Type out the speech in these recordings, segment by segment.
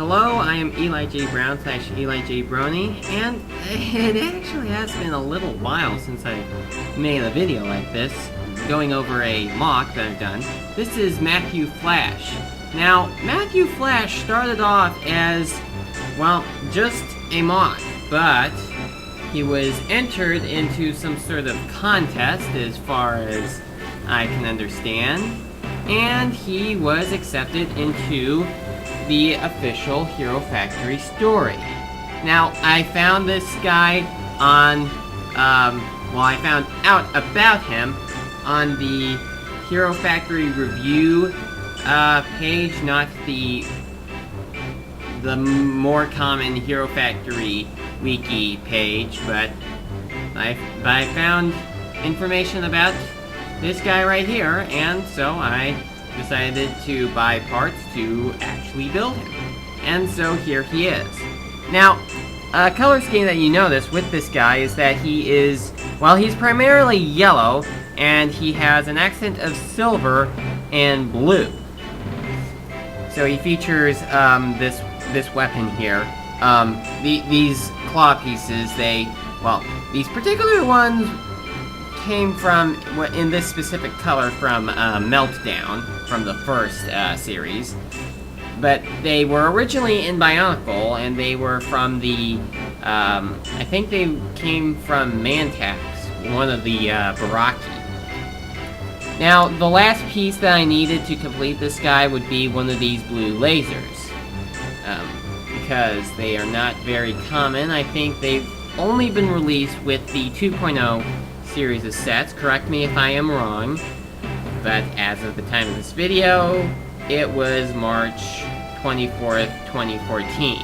Hello, I am Eli J. Brown / Eli J. Brony, and it actually has been a little while since I made a video like this, going over a MOC that I've done. This is Matthew Flash. Now, Matthew Flash started off as, well, just a MOC, but he was entered into some sort of contest as far as I can understand, and he was accepted into the official Hero Factory story. Now, I found this guy on, I found out about him on the Hero Factory review page, not the more common Hero Factory wiki page, but I found information about this guy right here, and so I decided to buy parts to actually build him. And so here he is. Now, a color scheme that you notice with this guy is that he is, well, he's primarily yellow, and he has an accent of silver and blue. So he features this weapon here. These claw pieces, these particular ones came from, in this specific color, from Meltdown, from the first series. But they were originally in Bionicle, and they were from the, I think they came from Mantax, one of the Baraki. Now, the last piece that I needed to complete this guy would be one of these blue lasers. Because they are not very common. I think they've only been released with the 2.0 series of sets, correct me if I am wrong, but as of the time of this video, it was March 24th, 2014.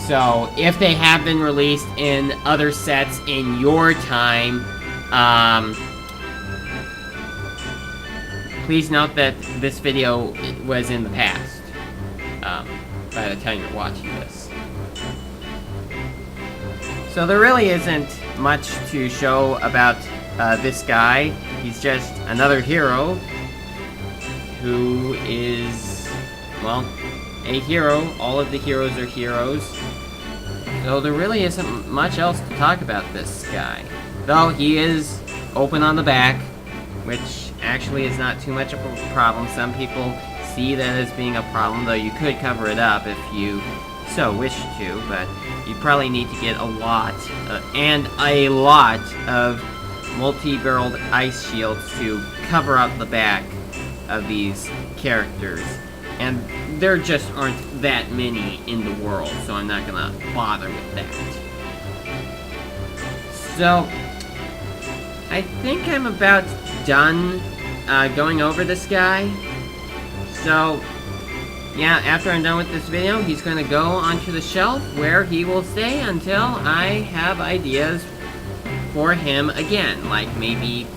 So, if they have been released in other sets in your time, please note that this video was in the past, by the time you're watching this. So there really isn't much to show about this guy. He's just another hero who is, well, a hero. All of the heroes are heroes. So there really isn't much else to talk about this guy. Though he is open on the back, which actually is not too much of a problem. Some people see that as being a problem, though you could cover it up if you so wish to, but you probably need to get a lot of multi-barreled ice shields to cover up the back of these characters. And there just aren't that many in the world, so I'm not gonna bother with that. So, I think I'm about done going over this guy. So, yeah, after I'm done with this video, he's going to go onto the shelf where he will stay until I have ideas for him again. Like maybe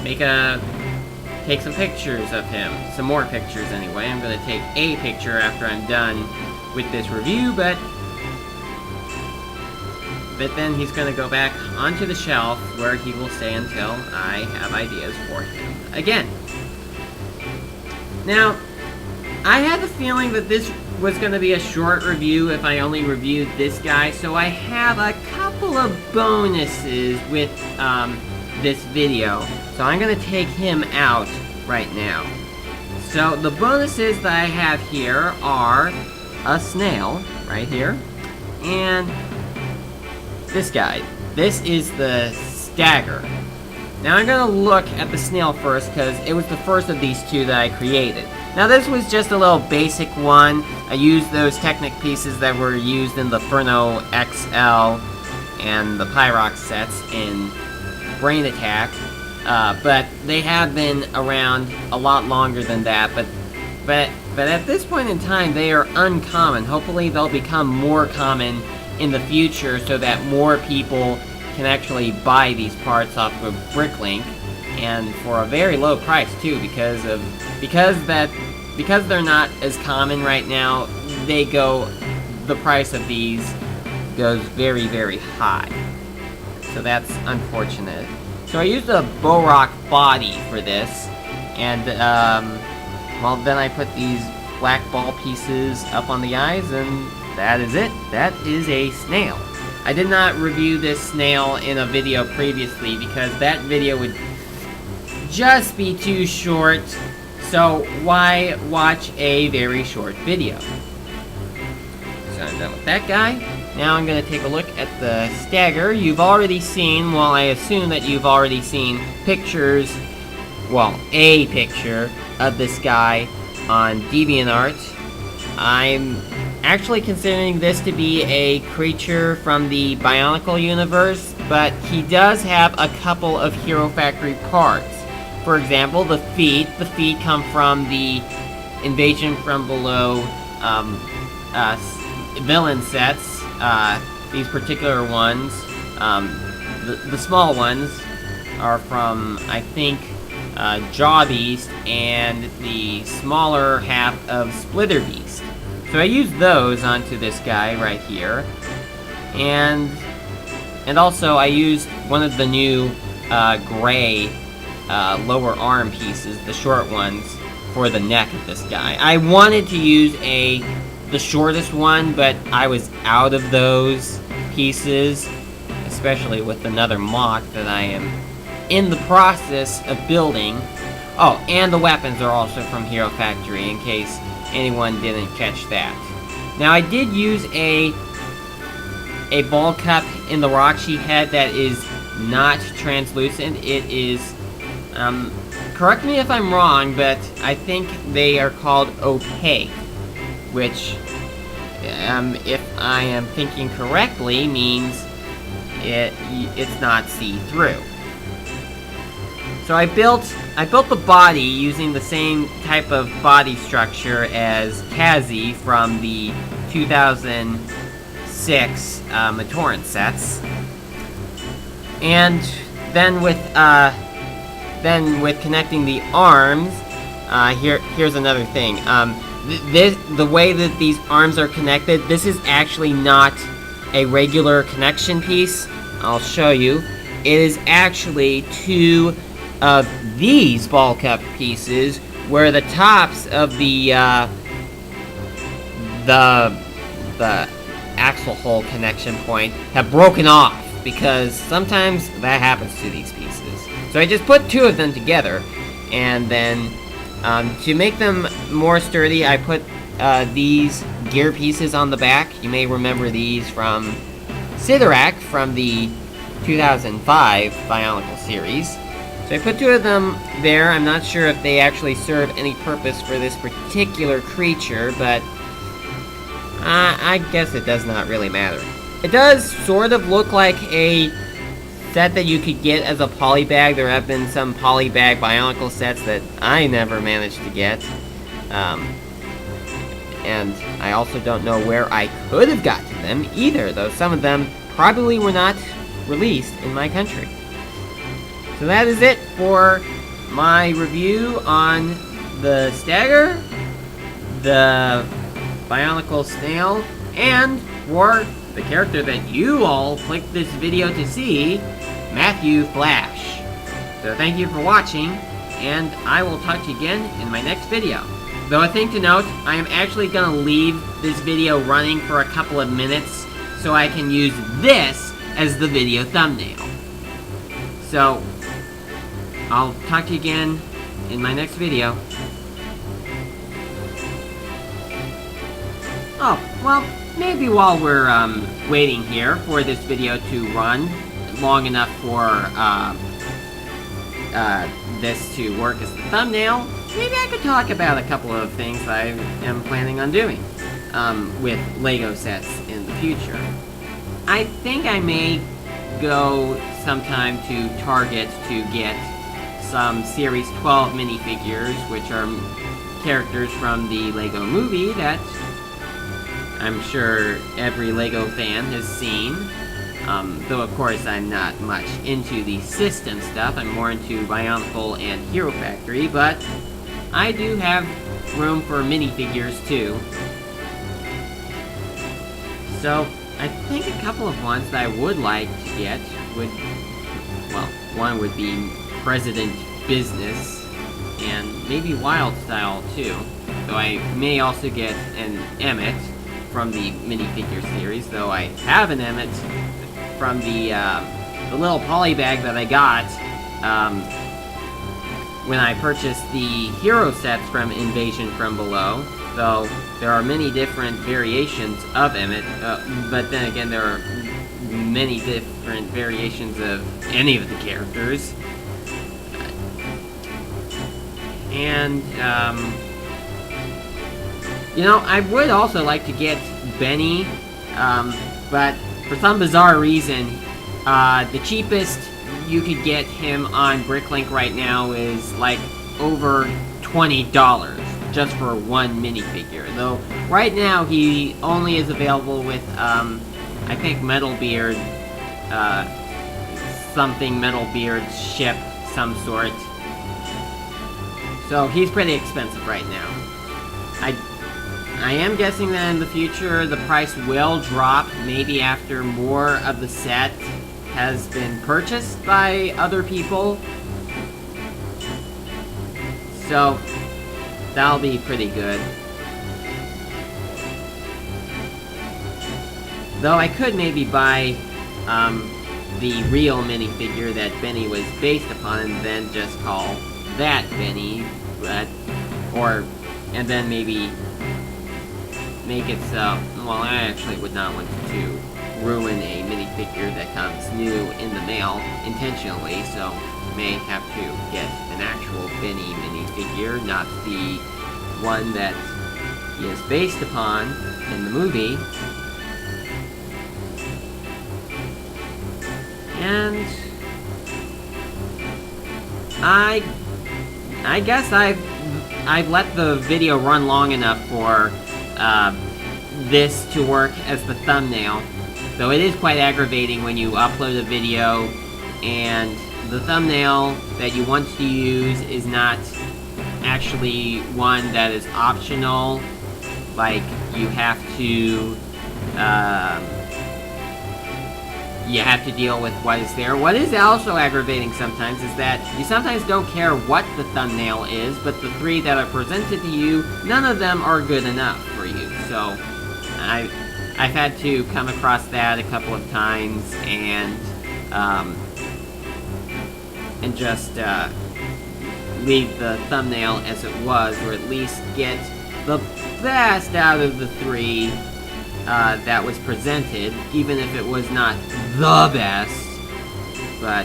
take some pictures of him. Some more pictures anyway. I'm going to take a picture after I'm done with this review, but then he's going to go back onto the shelf where he will stay until I have ideas for him again. Now, I had the feeling that this was going to be a short review if I only reviewed this guy, so I have a couple of bonuses with this video. So I'm going to take him out right now. So the bonuses that I have here are a snail, right here, and this guy. This is the stagger. Now I'm going to look at the snail first, because it was the first of these two that I created. Now this was just a little basic one. I used those Technic pieces that were used in the Furno XL and the Pyrox sets in Brain Attack. But they have been around a lot longer than that. But at this point in time, they are uncommon. Hopefully they'll become more common in the future so that more people can actually buy these parts off of Bricklink, and for a very low price too, because they're not as common right now. The price of these goes very, very high. So that's unfortunate. So I used a Borok body for this, and well, then I put these black ball pieces up on the eyes, and that is it. That is a snail. I did not review this snail in a video previously because that video would just be too short, so why watch a very short video? So I'm done with that guy. Now I'm going to take a look at the stagger. You've already seen, well, I assume that you've already seen pictures, well, a picture of this guy on DeviantArt. I'm actually considering this to be a creature from the Bionicle universe, but he does have a couple of Hero Factory parts. For example, the feet. The feet come from the Invasion from Below villain sets. These particular ones, the small ones, are from, I think, Jaw Beast and the smaller half of Splitter Beast. So I used those onto this guy right here, and also I used one of the new gray lower arm pieces, the short ones, for the neck of this guy. I wanted to use the shortest one, but I was out of those pieces, especially with another MOC that I am in the process of building. Oh, and the weapons are also from Hero Factory, in case anyone didn't catch that. Now, I did use a ball cup in the Roxy head that is not translucent. It is, correct me if I'm wrong, but I think they are called opaque, which, if I am thinking correctly, means it's not see-through. So I built the body using the same type of body structure as Kazi from the 2006 Matoran sets, and then with connecting the arms, here's another thing. The way that these arms are connected, this is actually not a regular connection piece. I'll show you. It is actually two of these ball cup pieces where the tops of the axle hole connection point have broken off, because sometimes that happens to these pieces. So I just put two of them together, and then to make them more sturdy, I put these gear pieces on the back. You may remember these from Sidorak from the 2005 Bionicle series. So I put two of them there. I'm not sure if they actually serve any purpose for this particular creature, but I guess it does not really matter. It does sort of look like a set that you could get as a polybag. There have been some polybag Bionicle sets that I never managed to get. And I also don't know where I could have gotten them either, though some of them probably were not released in my country. So that is it for my review on the stagger, the Bionicle snail, and for the character that you all clicked this video to see, Matthew Flash. So thank you for watching, and I will talk to you again in my next video. Though a thing to note, I am actually going to leave this video running for a couple of minutes so I can use this as the video thumbnail. So, I'll talk to you again in my next video. Oh, well, maybe while we're waiting here for this video to run long enough for this to work as the thumbnail, maybe I could talk about a couple of things I am planning on doing with LEGO sets in the future. I think I may go sometime to Target to get some Series 12 minifigures, which are characters from the LEGO movie that I'm sure every LEGO fan has seen. Though of course I'm not much into the system stuff, I'm more into Bionicle and Hero Factory, but I do have room for minifigures too. So I think a couple of ones that I would like to get would, well, one would be President Business, and maybe Wild Style too. though I may also get an Emmett from the minifigure series, though I have an Emmett from the little poly bag that I got when I purchased the hero sets from Invasion from Below. So there are many different variations of Emmett, but then again there are many different variations of any of the characters. And, you know, I would also like to get Benny, but for some bizarre reason, the cheapest you could get him on Bricklink right now is like over $20 just for one minifigure. Though right now he only is available with, I think Metalbeard, something Metalbeard ship, some sort. So he's pretty expensive right now. I am guessing that in the future the price will drop, maybe after more of the set has been purchased by other people. So that'll be pretty good. Though I could maybe buy the real minifigure that Benny was based upon and then just call that Benny, but, and then maybe make it so, well, I actually would not want to ruin a minifigure that comes new in the mail intentionally, so may have to get an actual Benny minifigure, not the one that he is based upon in the movie. And I guess I've let the video run long enough for this to work as the thumbnail. Though it is quite aggravating when you upload a video and the thumbnail that you want to use is not actually one that is optional. Like, you have to deal with what is there. What is also aggravating sometimes is that you sometimes don't care what the thumbnail is, but the three that are presented to you, none of them are good enough for you. So I've had to come across that a couple of times and just leave the thumbnail as it was, or at least get the best out of the three that was presented, even if it was not the best, but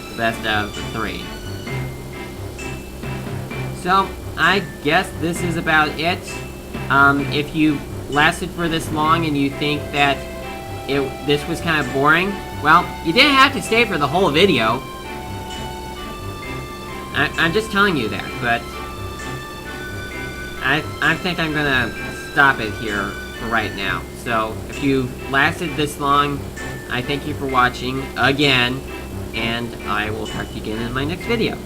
the best out of the three. So, I guess this is about it. If you lasted for this long and you think that this was kind of boring, well, you didn't have to stay for the whole video. I'm just telling you that, but I think I'm gonna stop it here for right now. So, if you've lasted this long, I thank you for watching again, and I will talk to you again in my next video.